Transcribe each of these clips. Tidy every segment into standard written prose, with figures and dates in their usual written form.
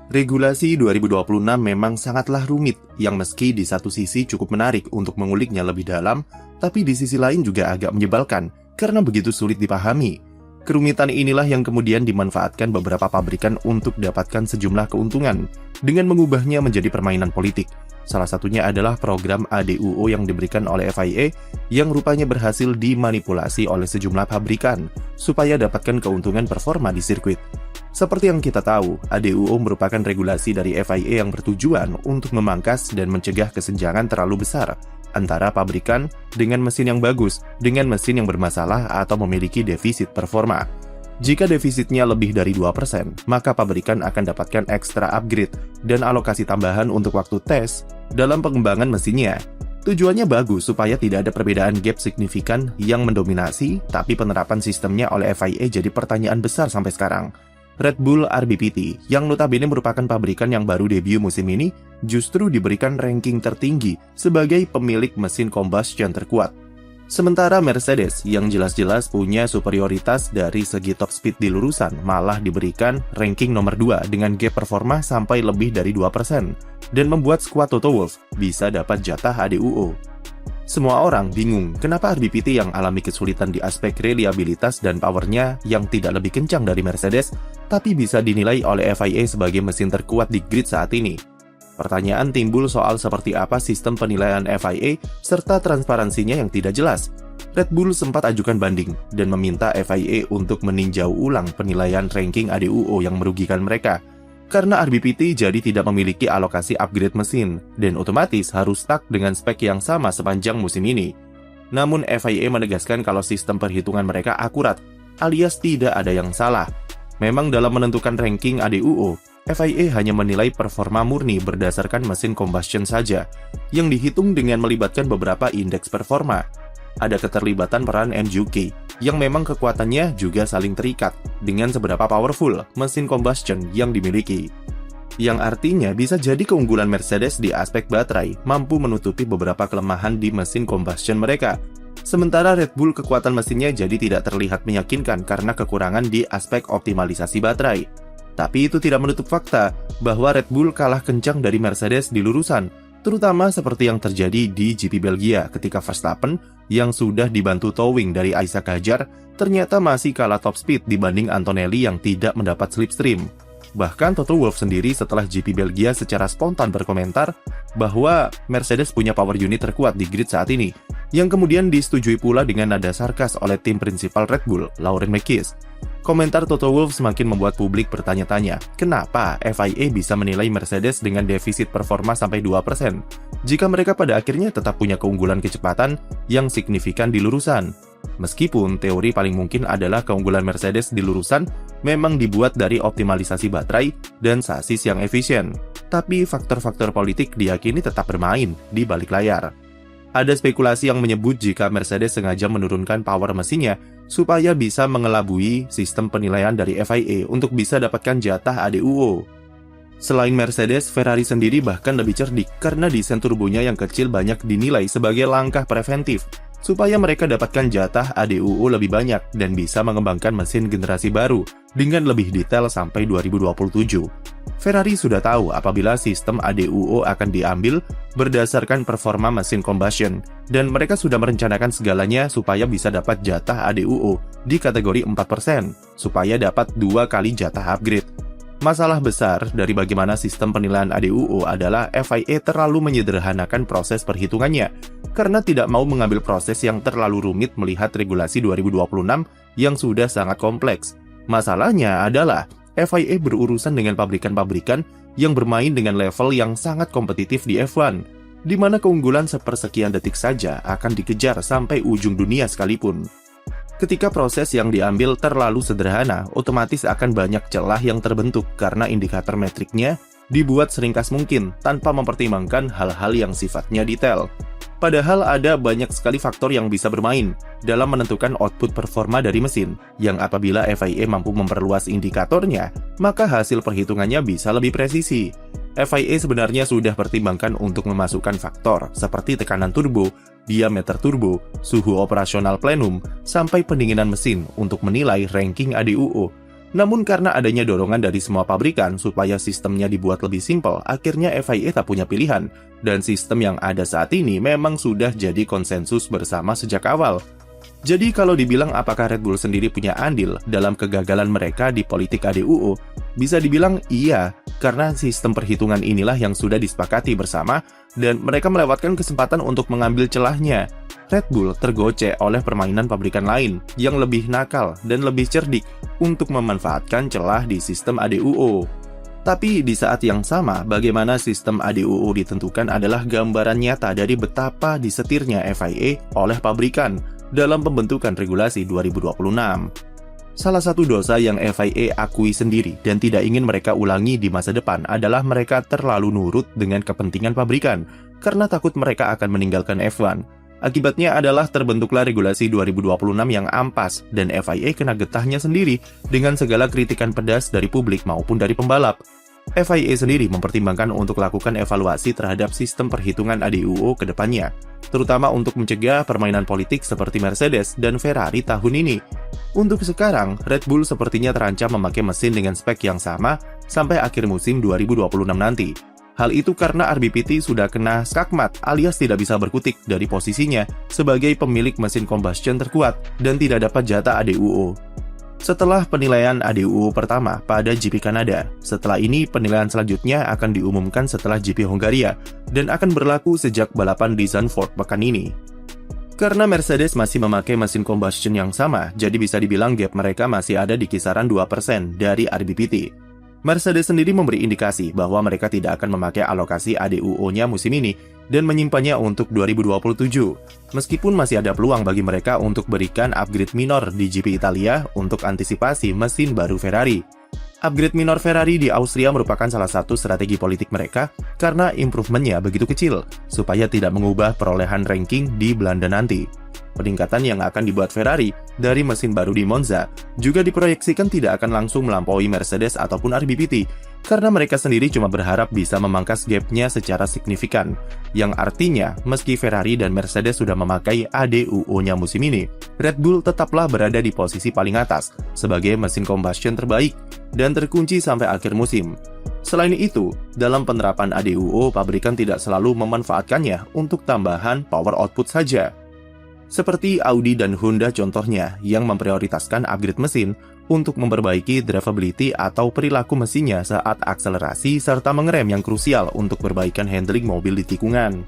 Regulasi 2026 memang sangatlah rumit, yang meski di satu sisi cukup menarik untuk menguliknya lebih dalam, tapi di sisi lain juga agak menyebalkan, karena begitu sulit dipahami. Kerumitan inilah yang kemudian dimanfaatkan beberapa pabrikan untuk dapatkan sejumlah keuntungan, dengan mengubahnya menjadi permainan politik. Salah satunya adalah program ADUO yang diberikan oleh FIA, yang rupanya berhasil dimanipulasi oleh sejumlah pabrikan, supaya dapatkan keuntungan performa di sirkuit. Seperti yang kita tahu, ADUO merupakan regulasi dari FIA yang bertujuan untuk memangkas dan mencegah kesenjangan terlalu besar antara pabrikan dengan mesin yang bagus, dengan mesin yang bermasalah atau memiliki defisit performa. Jika defisitnya lebih dari 2%, maka pabrikan akan dapatkan ekstra upgrade dan alokasi tambahan untuk waktu tes dalam pengembangan mesinnya. Tujuannya bagus supaya tidak ada perbedaan gap signifikan yang mendominasi, tapi penerapan sistemnya oleh FIA jadi pertanyaan besar sampai sekarang. Red Bull RBPT, yang notabene merupakan pabrikan yang baru debut musim ini, justru diberikan ranking tertinggi sebagai pemilik mesin combustion terkuat. Sementara Mercedes, yang jelas-jelas punya superioritas dari segi top speed di lurusan, malah diberikan ranking nomor 2 dengan gap performa sampai lebih dari 2%, dan membuat skuad Toto Wolff bisa dapat jatah ADUO. Semua orang bingung kenapa RBPT yang alami kesulitan di aspek reliabilitas dan powernya yang tidak lebih kencang dari Mercedes, tapi bisa dinilai oleh FIA sebagai mesin terkuat di grid saat ini. Pertanyaan timbul soal seperti apa sistem penilaian FIA serta transparansinya yang tidak jelas. Red Bull sempat ajukan banding dan meminta FIA untuk meninjau ulang penilaian ranking ADUO yang merugikan mereka, karena RBPT jadi tidak memiliki alokasi upgrade mesin, dan otomatis harus stuck dengan spek yang sama sepanjang musim ini. Namun FIA menegaskan kalau sistem perhitungan mereka akurat, alias tidak ada yang salah. Memang dalam menentukan ranking ADUO, FIA hanya menilai performa murni berdasarkan mesin combustion saja, yang dihitung dengan melibatkan beberapa indeks performa. Ada keterlibatan peran MGK, yang memang kekuatannya juga saling terikat dengan seberapa powerful mesin combustion yang dimiliki. Yang artinya bisa jadi keunggulan Mercedes di aspek baterai mampu menutupi beberapa kelemahan di mesin combustion mereka. Sementara Red Bull kekuatan mesinnya jadi tidak terlihat meyakinkan karena kekurangan di aspek optimalisasi baterai. Tapi itu tidak menutup fakta bahwa Red Bull kalah kencang dari Mercedes di lurusan, terutama seperti yang terjadi di GP Belgia ketika Verstappen yang sudah dibantu towing dari Isaac Hadjar ternyata masih kalah top speed dibanding Antonelli yang tidak mendapat slipstream. Bahkan Toto Wolff sendiri setelah GP Belgia secara spontan berkomentar bahwa Mercedes punya power unit terkuat di grid saat ini, yang kemudian disetujui pula dengan nada sarkas oleh tim prinsipal Red Bull, Lauren Mekies. Komentar Toto Wolff semakin membuat publik bertanya-tanya, kenapa FIA bisa menilai Mercedes dengan defisit performa sampai 2%, jika mereka pada akhirnya tetap punya keunggulan kecepatan yang signifikan di lurusan. Meskipun teori paling mungkin adalah keunggulan Mercedes di lurusan memang dibuat dari optimalisasi baterai dan sasis yang efisien, tapi faktor-faktor politik diyakini tetap bermain di balik layar. Ada spekulasi yang menyebut jika Mercedes sengaja menurunkan power mesinnya supaya bisa mengelabui sistem penilaian dari FIA untuk bisa dapatkan jatah ADUO. Selain Mercedes, Ferrari sendiri bahkan lebih cerdik karena desain turbonya yang kecil banyak dinilai sebagai langkah preventif supaya mereka dapatkan jatah ADUO lebih banyak dan bisa mengembangkan mesin generasi baru dengan lebih detail sampai 2027. Ferrari sudah tahu apabila sistem ADUO akan diambil berdasarkan performa mesin combustion, dan mereka sudah merencanakan segalanya supaya bisa dapat jatah ADUO di kategori 4%, supaya dapat 2 kali jatah upgrade. Masalah besar dari bagaimana sistem penilaian ADUO adalah FIA terlalu menyederhanakan proses perhitungannya, karena tidak mau mengambil proses yang terlalu rumit melihat regulasi 2026 yang sudah sangat kompleks. Masalahnya adalah FIA berurusan dengan pabrikan-pabrikan yang bermain dengan level yang sangat kompetitif di F1, di mana keunggulan sepersekian detik saja akan dikejar sampai ujung dunia sekalipun. Ketika proses yang diambil terlalu sederhana, otomatis akan banyak celah yang terbentuk karena indikator metriknya dibuat seringkas mungkin tanpa mempertimbangkan hal-hal yang sifatnya detail. Padahal ada banyak sekali faktor yang bisa bermain dalam menentukan output performa dari mesin, yang apabila FIA mampu memperluas indikatornya, maka hasil perhitungannya bisa lebih presisi. FIA sebenarnya sudah pertimbangkan untuk memasukkan faktor seperti tekanan turbo, diameter turbo, suhu operasional plenum, sampai pendinginan mesin untuk menilai ranking ADUO. Namun karena adanya dorongan dari semua pabrikan supaya sistemnya dibuat lebih simpel, akhirnya FIA tak punya pilihan, dan sistem yang ada saat ini memang sudah jadi konsensus bersama sejak awal. Jadi kalau dibilang apakah Red Bull sendiri punya andil dalam kegagalan mereka di politik ADUO, bisa dibilang iya, karena sistem perhitungan inilah yang sudah disepakati bersama, dan mereka melewatkan kesempatan untuk mengambil celahnya. Red Bull tergocek oleh permainan pabrikan lain yang lebih nakal dan lebih cerdik untuk memanfaatkan celah di sistem ADUO. Tapi di saat yang sama, bagaimana sistem ADUO ditentukan adalah gambaran nyata dari betapa disetirnya FIA oleh pabrikan dalam pembentukan regulasi 2026. Salah satu dosa yang FIA akui sendiri dan tidak ingin mereka ulangi di masa depan adalah mereka terlalu nurut dengan kepentingan pabrikan karena takut mereka akan meninggalkan F1. Akibatnya adalah terbentuklah regulasi 2026 yang ampas dan FIA kena getahnya sendiri dengan segala kritikan pedas dari publik maupun dari pembalap. FIA sendiri mempertimbangkan untuk lakukan evaluasi terhadap sistem perhitungan ADUO ke depannya, terutama untuk mencegah permainan politik seperti Mercedes dan Ferrari tahun ini. Untuk sekarang, Red Bull sepertinya terancam memakai mesin dengan spek yang sama sampai akhir musim 2026 nanti. Hal itu karena RBPT sudah kena skakmat alias tidak bisa berkutik dari posisinya sebagai pemilik mesin combustion terkuat dan tidak dapat jatah ADUO. Setelah penilaian ADUO pertama pada GP Kanada, setelah ini penilaian selanjutnya akan diumumkan setelah GP Hongaria dan akan berlaku sejak balapan di Zandvoort pekan ini. Karena Mercedes masih memakai mesin combustion yang sama, jadi bisa dibilang gap mereka masih ada di kisaran 2% dari RBPT. Mercedes sendiri memberi indikasi bahwa mereka tidak akan memakai alokasi ADUO-nya musim ini dan menyimpannya untuk 2027, meskipun masih ada peluang bagi mereka untuk berikan upgrade minor di GP Italia untuk antisipasi mesin baru Ferrari. Upgrade minor Ferrari di Austria merupakan salah satu strategi politik mereka karena improvementnya begitu kecil, supaya tidak mengubah perolehan ranking di Belanda nanti. Peningkatan yang akan dibuat Ferrari dari mesin baru di Monza juga diproyeksikan tidak akan langsung melampaui Mercedes ataupun RBPT, karena mereka sendiri cuma berharap bisa memangkas gap-nya secara signifikan, yang artinya meski Ferrari dan Mercedes sudah memakai ADUO-nya musim ini, Red Bull tetaplah berada di posisi paling atas sebagai mesin combustion terbaik dan terkunci sampai akhir musim. Selain itu, dalam penerapan ADUO, pabrikan tidak selalu memanfaatkannya untuk tambahan power output saja. Seperti Audi dan Honda contohnya, yang memprioritaskan upgrade mesin untuk memperbaiki drivability atau perilaku mesinnya saat akselerasi serta mengerem yang krusial untuk perbaikan handling mobil di tikungan.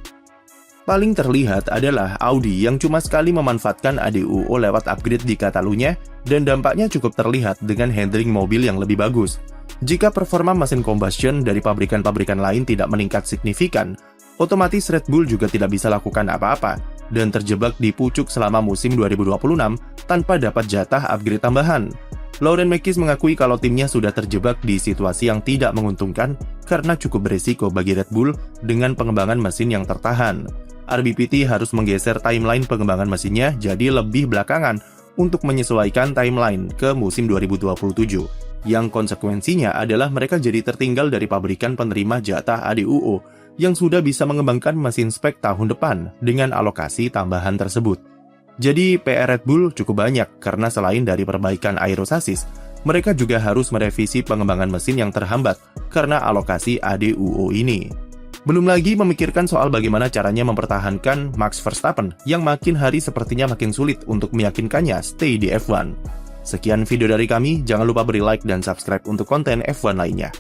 Paling terlihat adalah Audi yang cuma sekali memanfaatkan ADUO lewat upgrade di Catalunya dan dampaknya cukup terlihat dengan handling mobil yang lebih bagus. Jika performa mesin combustion dari pabrikan-pabrikan lain tidak meningkat signifikan, otomatis Red Bull juga tidak bisa lakukan apa-apa dan terjebak di pucuk selama musim 2026 tanpa dapat jatah upgrade tambahan. Lauren Mekies mengakui kalau timnya sudah terjebak di situasi yang tidak menguntungkan karena cukup berisiko bagi Red Bull dengan pengembangan mesin yang tertahan. RBPT harus menggeser timeline pengembangan mesinnya jadi lebih belakangan untuk menyesuaikan timeline ke musim 2027, yang konsekuensinya adalah mereka jadi tertinggal dari pabrikan penerima jatah ADUO yang sudah bisa mengembangkan mesin spek tahun depan dengan alokasi tambahan tersebut. Jadi PR Red Bull cukup banyak karena selain dari perbaikan aerosasis, mereka juga harus merevisi pengembangan mesin yang terhambat karena alokasi ADUO ini. Belum lagi memikirkan soal bagaimana caranya mempertahankan Max Verstappen yang makin hari sepertinya makin sulit untuk meyakinkannya stay di F1. Sekian video dari kami, jangan lupa beri like dan subscribe untuk konten F1 lainnya.